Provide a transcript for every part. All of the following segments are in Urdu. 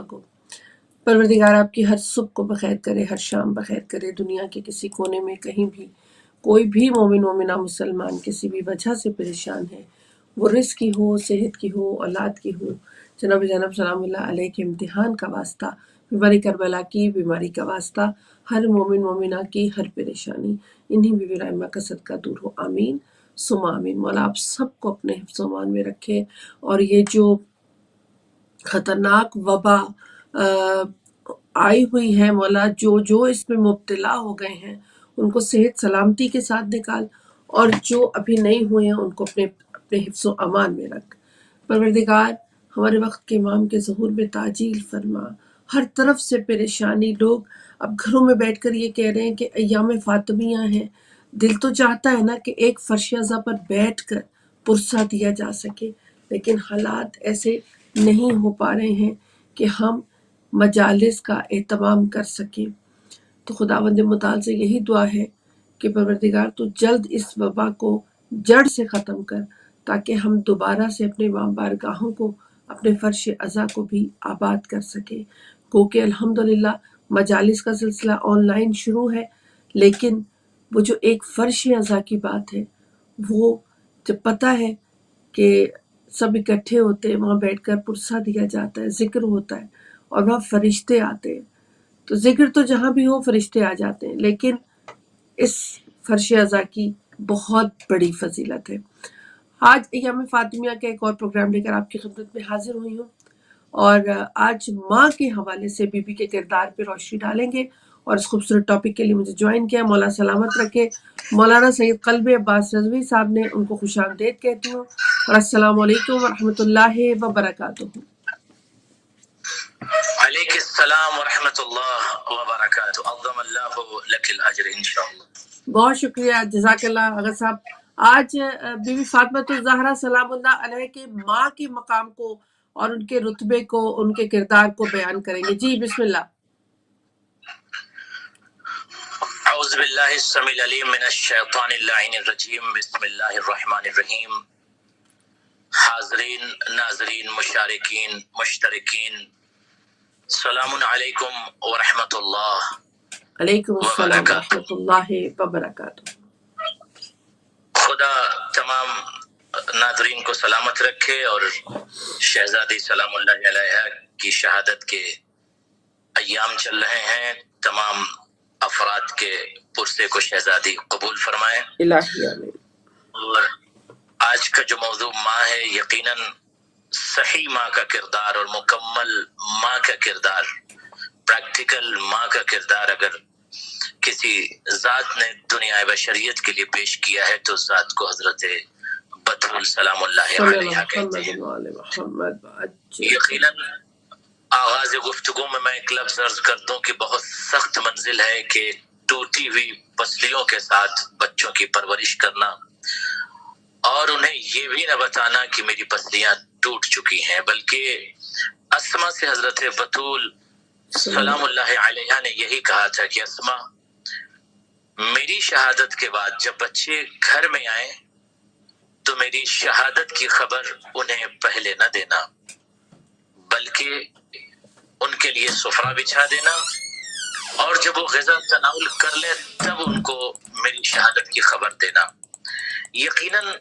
کو۔ پروردگار آپ کی ہر صبح کو بخیر کرے، ہر شام بخیر کرے، دنیا کے کسی کونے میں کہیں بھی کوئی بھی مومن مومنہ مسلمان کسی بھی وجہ سے پریشان ہے، وہ رزق کی ہو، صحت کی ہو، اولاد کی ہو، جناب زینب سلام اللہ علیہ کے امتحان کا واسطہ، بیماری کربلا کی بیماری کا واسطہ، ہر مومن مومنہ کی ہر پریشانی انہیں بیوی رحمہ کا صدقہ دور ہو، آمین ثم آمین۔ مولا آپ سب کو اپنے حفظ و امان میں رکھے، اور یہ جو خطرناک وبا آئی ہوئی ہے مولا، جو اس میں مبتلا ہو گئے ہیں ان کو صحت سلامتی کے ساتھ نکال، اور جو ابھی نہیں ہوئے ہیں ان کو اپنے حفظ و امان میں رکھ۔ پروردگار ہمارے وقت کے امام کے ظہور میں تعجیل فرما، ہر طرف سے پریشانی، لوگ اب گھروں میں بیٹھ کر یہ کہہ رہے ہیں کہ ایام فاطمیہ ہیں، دل تو چاہتا ہے نا کہ ایک فرش ازا پر بیٹھ کر پرسہ دیا جا سکے، لیکن حالات ایسے نہیں ہو پا رہے ہیں کہ ہم مجالس کا اہتمام کر سکیں۔ تو خداوند متعال سے یہی دعا ہے کہ پروردگار تو جلد اس وبا کو جڑ سے ختم کر، تاکہ ہم دوبارہ سے اپنے بارگاہوں کو، اپنے فرش ازا کو بھی آباد کر سکیں۔ کیونکہ الحمدللہ مجالس کا سلسلہ آن لائن شروع ہے، لیکن وہ جو ایک فرش ازا کی بات ہے، وہ جب پتہ ہے کہ سب اکٹھے ہوتے ہیں، وہاں بیٹھ کر پرسہ دیا جاتا ہے، ذکر ہوتا ہے، اور وہاں فرشتے آتے ہیں، تو ذکر تو جہاں بھی ہو فرشتے آ جاتے ہیں، لیکن اس فرش ازا کی بہت بڑی فضیلت ہے۔ آج ایام فاطمیہ کا ایک اور پروگرام لے کر آپ کی خدمت میں حاضر ہوئی ہوں، اور آج ماں کے حوالے سے بی بی کے کردار پہ روشنی ڈالیں گے، اور اس خوبصورت ٹاپک کے لیے مجھے جوائن کیا، مولا سلامت رکھے، مولانا سید قلب عباس رضوی صاحب نے، ان کو خوش آمدید کہتی ہوں، اور السلام علیکم ورحمۃ اللہ وبرکاتہ۔ علیک السلام ورحمۃ اللہ وبرکاتہ، عظم اللہ لک الاجر انشاءاللہ۔ بہت شکریہ، جزاک اللہ اگر صاحب۔ آج بی بی فاطمہ الزہرا سلام اللہ علیہ کے ماں کے مقام کو اور ان کے رتبے کو، ان کے کردار کو بیان کریں گے۔ جی بسم اللہ۔ اعوذ باللہ السمیع العلیم من الشیطان اللعین الرجیم، بسم اللہ الرحمن الرحیم۔ حاضرین، ناظرین، مشارکین، مشترکین، السلام علیکم ورحمۃ اللہ علیکم السلام وبرکاتہ۔ ورحمۃ اللہ وبرکاتہ۔ خدا تمام ناظرین کو سلامت رکھے، اور شہزادی سلام اللہ علیہ کی شہادت کے ایام چل رہے ہیں، تمام افراد کے پرسے کو شہزادی قبول فرمائے۔ الہی آمین۔ اور آج کا جو موضوع ماں ہے، یقیناً صحیح ماں کا کردار اور مکمل ماں کا کردار، پریکٹیکل ماں کا کردار اگر کسی ذات نے دنیا بشریت کے لیے پیش کیا ہے تو ذات کو حضرت بطول سلام اللہ علیہ کہتے ہیں۔ یقیناً آغاز گفتگو میں ایک لفظ عرض کر دوں کہ بہت سخت منزل ہے کہ ٹوٹی ہوئی پسلیوں کے ساتھ بچوں کی پرورش کرنا، اور انہیں یہ بھی نہ بتانا کہ میری پسلیاں ٹوٹ چکی ہیں، بلکہ اسما سے حضرت بطول سلام اللہ علیہ نے یہی کہا تھا کہ اسما، میری شہادت کے بعد جب بچے گھر میں آئیں تو میری شہادت کی خبر انہیں پہلے نہ دینا، بلکہ ان کے لیے سفرہ بچھا دینا، اور جب وہ غذا تناول کر لیں تب ان کو میری شہادت کی خبر دینا۔ یقیناً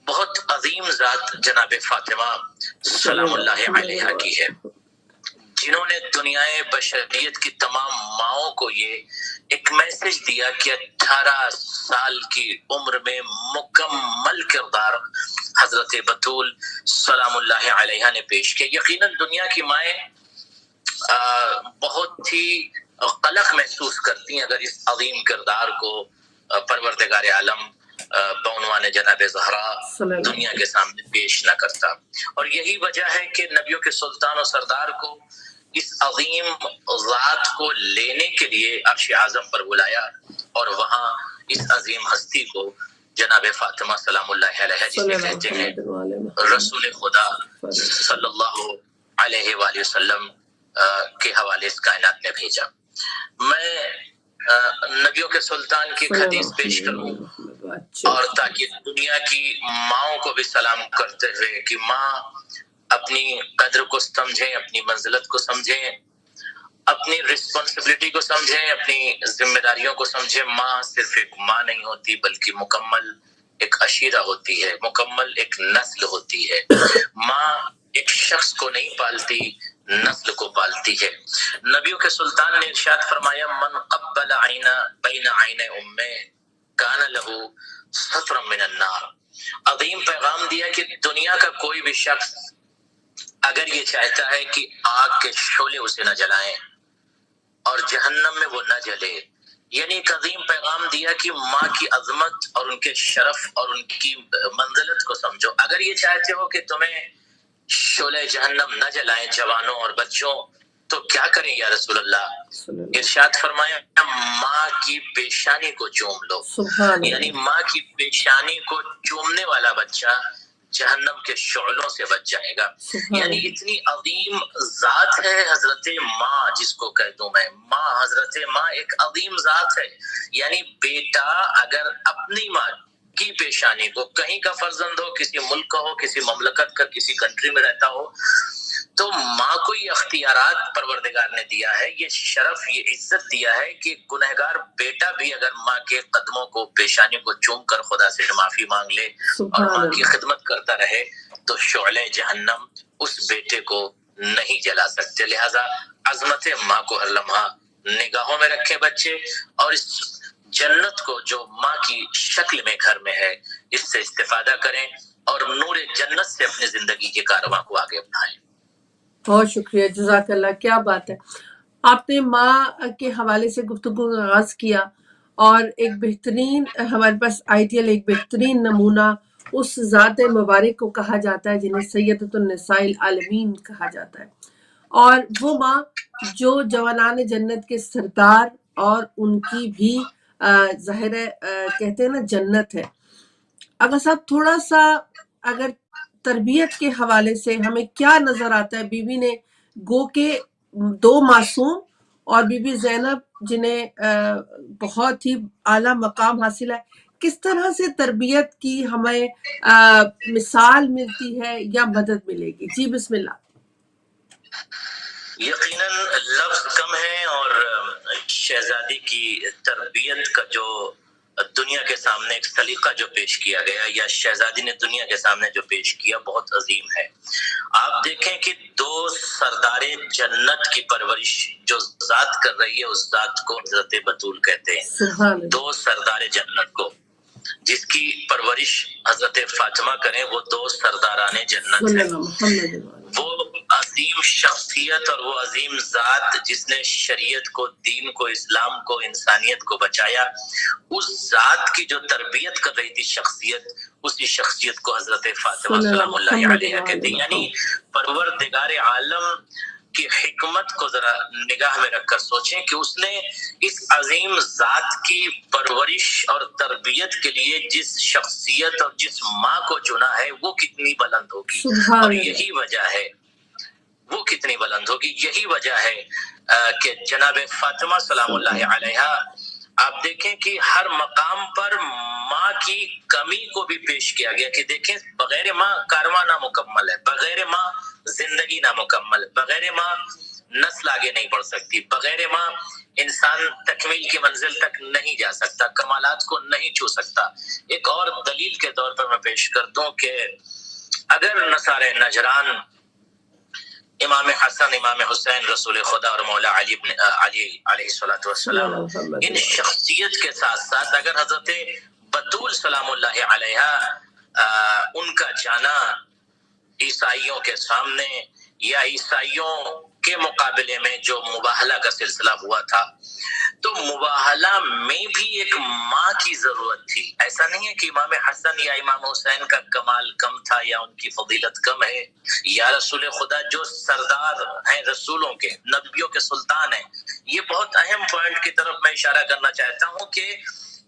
بہت عظیم ذات جناب فاطمہ سلام اللہ علیہ کی ہے، جنہوں نے دنیائے بشریت کی تمام ماؤں کو یہ ایک میسج دیا کہ 18 سال کی عمر میں مکمل کردار حضرت بطول سلام اللہ علیہ نے پیش کیا۔ یقیناً دنیا کی مائیں بہت ہی قلق محسوس کرتی ہیں اگر اس عظیم کردار کو پروردگار عالم بعنوان جناب زہرا دنیا کے سامنے پیش نہ کرتا، اور یہی وجہ ہے کہ نبیوں کے سلطان و سردار کو اس عظیم ذات کو لینے کے لیے عرش اعظم پر بلایا، اور وہاں اس عظیم ہستی کو جناب فاطمہ سلام اللہ علیہ جسے کہتے ہیں رسول خدا صلی اللہ علیہ وآلہ وسلم کے حوالے اس کائنات میں بھیجا۔ میں نبیوں کے سلطان کی ایک حدیث پیش کروں، اور تاکہ دنیا کی ماؤں کو بھی سلام کرتے ہوئے کہ ماں اپنی قدر کو سمجھیں، اپنی منزلت کو سمجھیں، اپنی رسپانسبلٹی کو سمجھیں، اپنی ذمہ داریوں کو سمجھیں۔ ماں صرف ایک ماں نہیں ہوتی بلکہ مکمل ایک عشیرہ ہوتی ہے، مکمل ایک نسل ہوتی ہے۔ ماں ایک شخص کو نہیں پالتی، نسل کو پالتی ہے۔ نبیوں کے سلطان نے ارشاد فرمایا من قبل عینا بین عین امہ کان لہ سطرا من النار۔ عظیم پیغام دیا کہ دنیا کا کوئی بھی شخص اگر یہ چاہتا ہے کہ آگ کے شعلے اسے نہ جلائیں اور جہنم میں وہ نہ جلے، یعنی ایک عظیم پیغام دیا کہ ماں کی عظمت اور ان کے شرف اور ان کی منزلت کو سمجھو۔ اگر یہ چاہتے ہو کہ تمہیں شعلہ جہنم نہ جلائیں جوانوں اور بچوں تو کیا کریں یا رسول اللہ؟ ارشاد فرمایا ماں کی پیشانی کو چوم لو، یعنی ماں کی پیشانی کو چومنے والا بچہ جہنم کے شعلوں سے بچ جائے گا۔ یعنی اتنی عظیم ذات ہے حضرت ماں، جس کو کہہ دوں میں ماں، حضرت ماں ایک عظیم ذات ہے۔ یعنی بیٹا اگر اپنی ماں کی پیشانی کو، کہیں کا فرزند ہو، کسی ملک کا ہو، کسی مملکت کا، کسی کنٹری میں رہتا ہو، تو ماں کو یہ اختیارات پروردگار نے دیا ہے، یہ شرف، یہ عزت دیا ہے کہ گنہگار بیٹا بھی اگر ماں کے قدموں کو، پیشانی کو چوم کر خدا سے معافی مانگ لے اور ماں کی خدمت کرتا رہے تو شعلہ جہنم اس بیٹے کو نہیں جلا سکتے۔ لہذا عظمت ماں کو ہر لمحہ نگاہوں میں رکھے بچے، اور اس جنت کو جو ماں کی شکل میں گھر میں ہے اس سے استفادہ کریں اور نور جنت سے اپنی زندگی کے کارواں کو آگے بڑھائیں۔ بہت شکریہ، جزاک اللہ، کیا بات ہے۔ آپ نے ماں کے حوالے سے گفتگو کا آغاز کیا، اور ایک بہترین ہمارے پاس آئیڈیل، ایک بہترین نمونہ اس ذات مبارک کو کہا جاتا ہے جنہیں سیدۃ النساء العالمین کہا جاتا ہے، اور وہ ماں جو جوانان جنت کے سردار، اور ان کی بھی ظاہر ہے کہتے ہیں نا جنت ہے۔ اگر صاحب تھوڑا سا اگر تربیت کے حوالے سے ہمیں کیا نظر آتا ہے، بی بی نے گو کے دو معصوم اور بی بی زینب جنہیں بہت ہی اعلیٰ مقام حاصل ہے، کس طرح سے تربیت کی ہمیں مثال ملتی ہے یا مدد ملے گی؟ جی بسم اللہ۔ یقیناً لفظ کم ہے، اور شہزادی کی تربیت کا جو دنیا کے سامنے ایک سلیقہ جو پیش کیا گیا، یا شہزادی نے دنیا کے سامنے جو پیش کیا، بہت عظیم ہے۔ آپ دیکھیں کہ دو سردار جنت کی پرورش جو ذات کر رہی ہے، اس ذات کو حضرت بطول کہتے ہیں۔ دو سردار جنت کو جس کی پرورش حضرت فاطمہ کریں، وہ دو سرداران جنت ہیں۔ وہ عظیم شخصیت اور وہ عظیم ذات جس نے شریعت کو، دین کو، اسلام کو، انسانیت کو بچایا، اس ذات کی جو تربیت کر رہی تھی شخصیت، اسی شخصیت کو حضرت فاطمہ سلام اللہ علیہ کہتے ہیں۔ یعنی پروردگار عالم کی حکمت کو ذرا نگاہ میں رکھ کر سوچیں کہ اس نے اس عظیم ذات کی پرورش اور تربیت کے لیے جس شخصیت اور جس ماں کو چنا ہے وہ کتنی بلند ہوگی، اور یہی وجہ ہے وہ کتنی بلند ہوگی، یہی وجہ ہے کہ جناب فاطمہ سلام اللہ علیہ، آپ دیکھیں کہ ہر مقام پر ماں کی کمی کو بھی پیش کیا گیا کہ دیکھیں بغیر ماں کارواں نامکمل ہے، بغیر ماں زندگی نامکمل، بغیر ماں نسل آگے نہیں بڑھ سکتی، بغیر ماں انسان تکمیل کی منزل تک نہیں جا سکتا، کمالات کو نہیں چھو سکتا۔ ایک اور دلیل کے طور پر میں پیش کر دوں کہ اگر نصارہ نجران امام حسن، امام حسین، رسول خدا اور مولا علی علیہ الصلوۃ والسلام، ان شخصیت کے ساتھ ساتھ اگر حضرت بطول سلام اللہ علیہ ان کا جانا عیسائیوں کے سامنے یا عیسائیوں کے مقابلے میں جو مباہلہ کا سلسلہ ہوا تھا، تو مباہلہ میں بھی ایک ماں کی ضرورت تھی۔ ایسا نہیں ہے کہ امام حسن یا امام حسین کا کمال کم تھا یا ان کی فضیلت کم ہے، یا رسول خدا جو سردار ہیں رسولوں کے، نبیوں کے سلطان ہیں۔ یہ بہت اہم پوائنٹ کی طرف میں اشارہ کرنا چاہتا ہوں کہ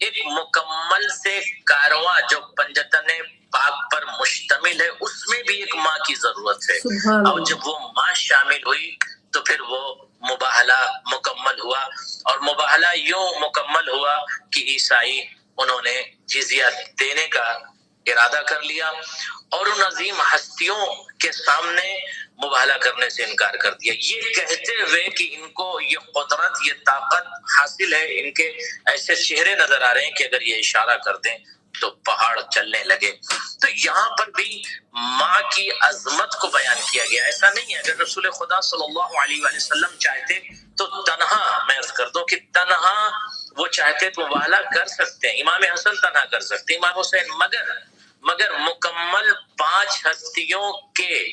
ایک مکمل سے کارواں جو پنجتن پاک پر مشتمل ہے، اس میں بھی ایک ماں کی ضرورت ہے، اور جب وہ ماں شامل ہوئی تو پھر وہ مباہلہ مکمل ہوا، اور مباہلہ یوں مکمل ہوا کہ عیسائی انہوں نے جزیہ دینے کا ارادہ کر لیا، اور ان عظیم ہستیوں کے سامنے مباہلہ کرنے سے انکار کر دیا، یہ کہتے ہوئے کہ ان کو یہ قدرت، یہ طاقت حاصل ہے، ان کے ایسے چہرے نظر آ رہے ہیں کہ اگر یہ اشارہ کر دیں تو پہاڑ چلنے لگے۔ تو یہاں پر بھی ماں کی عظمت کو بیان کیا گیا۔ ایسا نہیں ہے اگر رسول خدا صلی اللہ علیہ وآلہ وسلم چاہتے تو تنہا، میں عرض کر دوں کہ تنہا وہ چاہتے تو مباہلہ کر سکتے ہیں، امام حسن تنہا کر سکتے ہیں، امام حسین، مگر مکمل 5 ہستیوں کے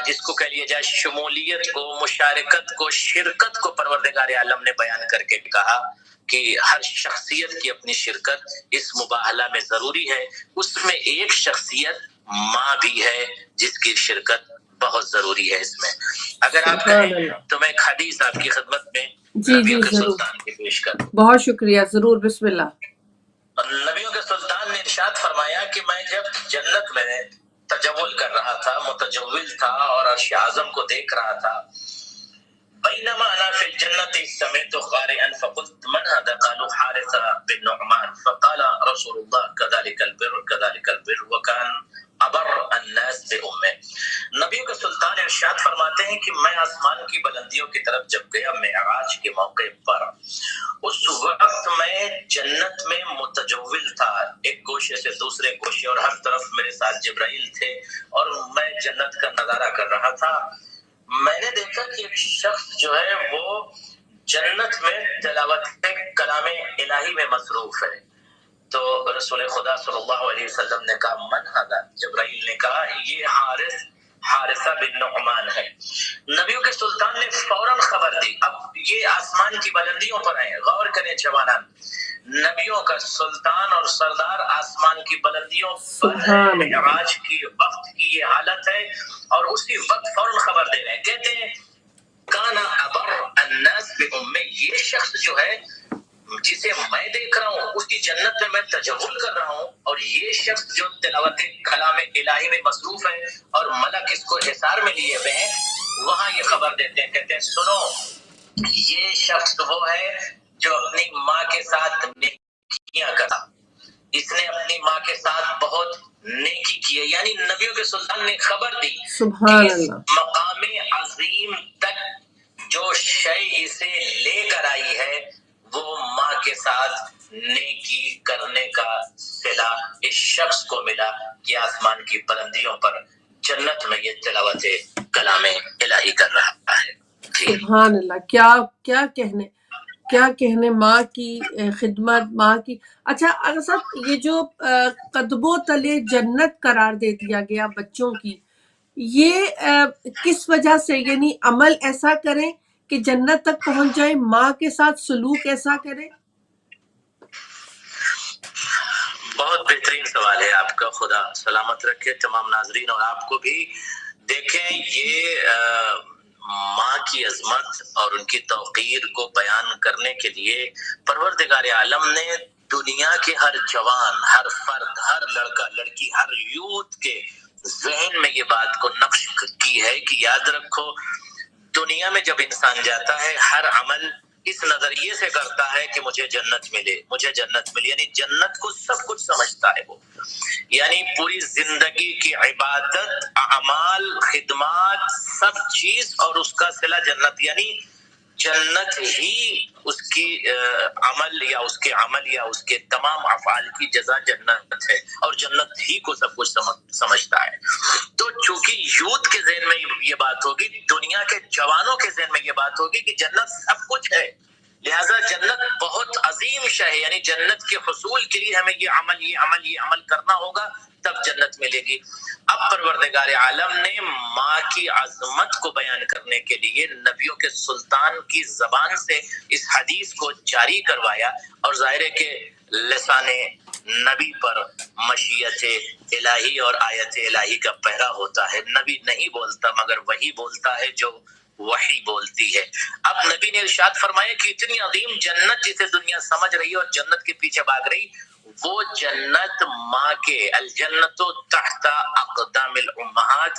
جس کو کہہ لیا جائے شمولیت کو، مشارکت کو، شرکت کو پروردگار عالم نے بیان کر کے کہا کہ ہر شخصیت کی اپنی شرکت اس مباہلہ میں ضروری ہے۔ اس میں ایک شخصیت ماں بھی ہے جس کی شرکت بہت ضروری ہے اس میں۔ اگر آپ کہیں تو میں ایک حدیث آپ کی خدمت میں نبیوں کے سلطان کی پیش کروں۔ بہت شکریہ، ضرور، بسم اللہ۔ نبیوں کے سلطان نے ارشاد فرمایا کہ میں جب جنت میں تجول کر رہا تھا، متجول تھا اور عرش اعظم کو دیکھ رہا تھا، بینما انا فی الجنت سمعت قارئا فقلت من هذا؟ قالوا حارث بن نعمان فقال رسول الله كذلك البر كذلك البر وكان ابر الناس بامه۔ نبیوں کے سلطان ارشاد فرماتے ہیں کہ میں آسمان کی بلندیوں کی طرف جب گیا معراج کے موقع پر، اس وقت میں جنت میں متجول تھا، ایک گوشے سے دوسرے گوشے، اور ہر طرف میرے ساتھ جبرائیل تھے اور میں جنت کا نظارہ کر رہا تھا۔ میں نے دیکھا کہ ایک شخص جو ہے وہ جنت میں تلاوت کلام الہی میں مصروف ہے۔ تو رسول خدا صلی اللہ علیہ وسلم نے کہا من ھذا؟ جبرائیل نے کہا یہ حارثہ بن نعمان ہے۔ نبیوں کے سلطان نے فوراً خبر دی۔ اب یہ آسمان کی بلندیوں پر ہیں، غور کریں جوانان، نبیوں کا سلطان اور سردار آسمان کی بلندیوں پر ہے، معراج کی وقت کی یہ حالت ہے، اور اسی وقت فوراً خبر دے رہے ہیں، کہتے ہیں کانا ابر الناس بامہ، یہ شخص جو ہے جسے میں دیکھ رہا ہوں اس کی جنت میں تجول کر رہا ہوں، اور یہ شخص جو تلاوت کلام الہی میں مصروف ہے اور ملک اس کو حصار میں لیے ہوئے ہیں، وہاں یہ خبر دیتے ہیں، کہتے ہیں سنو یہ شخص وہ ہے جو اپنی ماں کے ساتھ نیکیاں کرا، اس نے اپنی ماں کے ساتھ بہت نیکی کی ہے۔ یعنی نبیوں کے سلطان نے خبر دی سبحان کہ اس اللہ، مقام عظیم تک جو شے اسے لے کر آئی ہے وہ ماں کے ساتھ نیکی کرنے کا صلہ اس شخص کو ملا کہ آسمان کی بلندیوں پر جنت میں یہ تلاوت کلام الہی کر رہا ہے۔ سبحان اللہ، کیا کہنے ماں کی خدمت، ماں کی۔ اچھا اگر صاحب یہ جو قدموں تلے جنت قرار دے دیا گیا بچوں کی، یہ کس وجہ سے؟ یعنی عمل ایسا کریں کہ جنت تک پہنچ جائیں، ماں کے ساتھ سلوک ایسا کریں؟ بہت بہترین سوال ہے آپ کا، خدا سلامت رکھے تمام ناظرین اور آپ کو بھی۔ دیکھیں یہ ماں کی عظمت اور ان کی توقیر کو بیان کرنے کے لیے پروردگار عالم نے دنیا کے ہر جوان، ہر فرد، ہر لڑکا لڑکی، ہر یوتھ کے ذہن میں یہ بات کو نقش کی ہے کہ یاد رکھو دنیا میں جب انسان جاتا ہے ہر عمل اس نظریے سے کرتا ہے کہ مجھے جنت ملے، مجھے جنت ملے، یعنی جنت کو سب کچھ سمجھتا ہے وہ، یعنی پوری زندگی کی عبادت، اعمال، خدمات، سب چیز اور اس کا صلہ جنت، یعنی جنت ہی اس کی عمل یا اس کے عمل یا اس کے تمام افعال کی جزا جنت ہے، اور جنت ہی کو سب کچھ سمجھتا ہے۔ تو چونکہ یوتھ کے ذہن میں یہ بات ہوگی، دنیا کے جوانوں کے ذہن میں یہ بات ہوگی کہ جنت سب کچھ ہے، لہذا جنت بہت عظیم شے ہے، یعنی جنت کے حصول کے لیے ہمیں یہ عمل کرنا ہوگا تب جنت ملے گی۔ اب پروردگار عالم نے ماں کی عظمت کو بیان کرنے کے لیے نبیوں کے سلطان کی زبان سے اس حدیث کو جاری کروایا، اور ظاہر ہے کہ لسان نبی پر مشیت الہی اور آیت الہی کا پہرا ہوتا ہے۔ نبی نہیں بولتا مگر وہی بولتا ہے جو وحی بولتی ہے۔ اب نبی نے ارشاد فرمایا کہ اتنی عظیم جنت جسے دنیا سمجھ رہی ہے اور جنت کے پیچھے بھاگ رہی، وہ جنت ماں کے، الجنت تحت اقدام الامہات،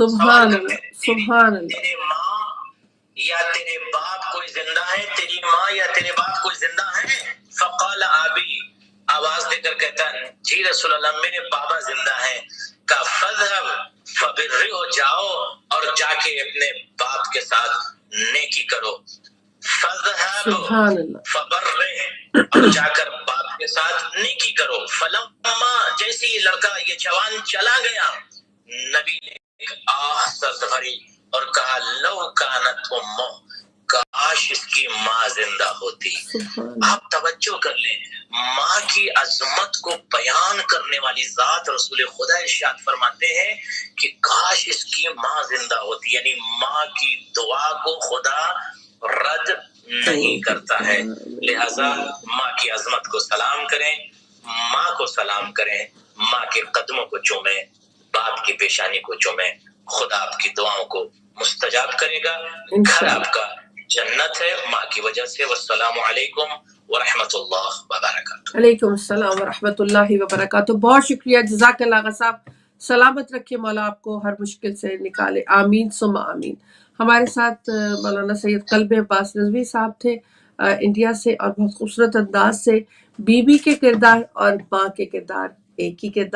سبحان اللہ سبحان اللہ تیرے ماں یا تیرے باپ کوئی زندہ ہے، تیری ماں یا تیرے باپ کوئی زندہ ہے؟ فقال ابی، آواز دے کر کہتا ہے جی رسول اللہ میرے بابا زندہ ہیں۔ کا فذهب فبرہ، جاؤ اور جا کے اپنے باپ کے ساتھ نیکی کرو۔ فذهب سبحان اللہ فبرہ، اور جا کر باپ کے ساتھ نیکی کرو۔ فلما، جیسے ہی لڑکا یہ جوان چلا گیا، نبی نے ایک آہ سرد بھری اور کہا لو کانت امہ، کاش اس کی ماں زندہ ہوتی۔ سبحان آپ توجہ کر لیں، ماں کی عظمت کو بیان کرنے والی ذات رسول خدا ارشاد فرماتے ہیں کہ کاش اس کی ماں زندہ ہوتی، یعنی ماں کی دعا کو خدا رد نہیں کرتا ہے۔ لہذا ماں کی عظمت کو سلام کریں، ماں کو سلام کریں، ماں کے قدموں کو چومیں، باپ کی پیشانی کو چومیں، خدا آپ کی دعاؤں کو مستجاب کرے گا، گھر انشاءاللہ۔ آپ کا جنت ہے ماں کی وجہ سے۔ والسلام علیکم ورحمۃ اللہ وبرکاتہ۔ علیکم السلام ورحمۃ اللہ وبرکاتہ۔ بہت شکریہ، جزاک اللہ آغا صاحب، سلامت رکھے مولا آپ کو، ہر مشکل سے نکالے، آمین ثم آمین۔ ہمارے ساتھ مولانا سید قلب عباس رضوی صاحب تھے انڈیا سے، اور بہت خوبصورت انداز سے بیوی کے کردار اور ماں کے کردار، ایک ہی کردار